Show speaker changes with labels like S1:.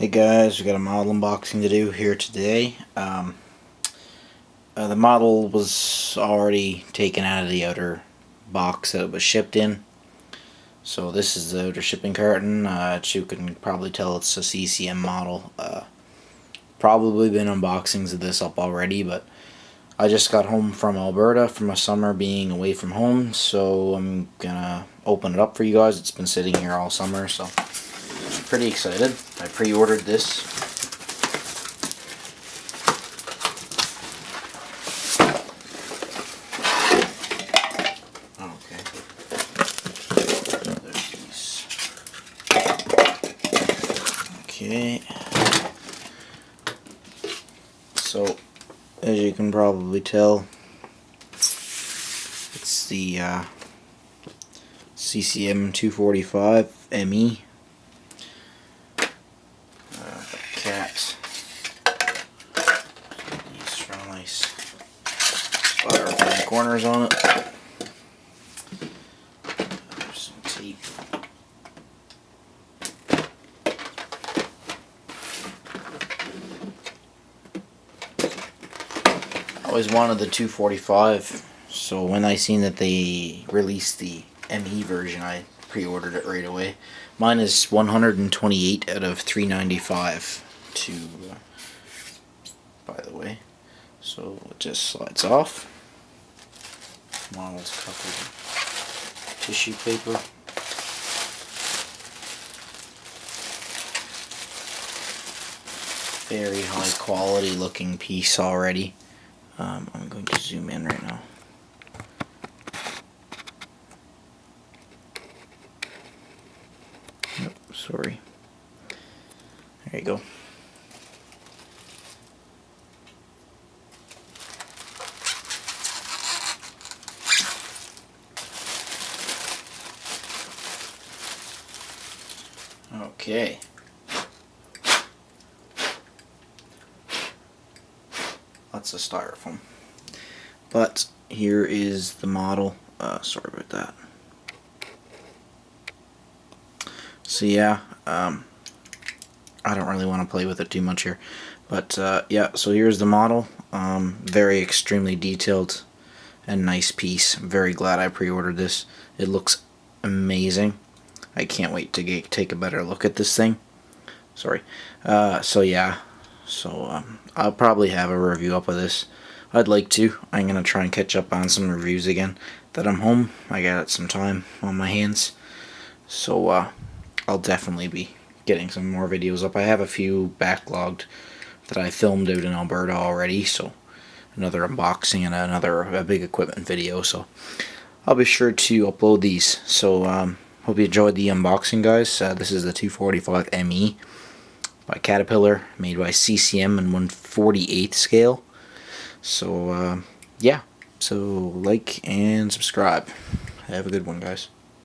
S1: Hey guys, we got a model unboxing to do here today. The model was already taken out of the outer box that it was shipped in. So this is the outer shipping carton. You can probably tell it's a CCM model. Probably been unboxings of this up already, but I just got home from Alberta from a summer being away from home, so I'm gonna open it up for you guys. It's been sitting here all summer, so I'm pretty excited. I pre-ordered this. Okay, so as you can probably tell, it's the CCM 245 ME Cat. These real nice styrofoam corners on it. There's some tape. I always wanted the 245, so when I seen that they released the ME version, I pre-ordered it right away. Mine is 128 out of 395 to by the way, so it just slides off. Model's covered in tissue paper. Very high quality looking piece already. I'm going to zoom in right now. Nope, sorry. There you go. Okay. Lots of styrofoam. But here is the model. Sorry about that. So yeah, I don't really want to play with it too much here. But yeah, so here's the model. Very extremely detailed and nice piece. I'm very glad I pre-ordered this. It looks amazing. I can't wait to take a better look at this thing. Sorry. So yeah, so I'll probably have a review up of this. I'd like to. I'm gonna try and catch up on some reviews again that I'm home. I got some time on my hands, so I'll definitely be getting some more videos up. I have a few backlogged that I filmed out in Alberta already, so another unboxing and another big equipment video, so I'll be sure to upload these. So hope you enjoyed the unboxing, guys. This is the 245 ME by Caterpillar, made by CCM in 1/48 scale. So yeah, so like and subscribe. Have a good one, guys.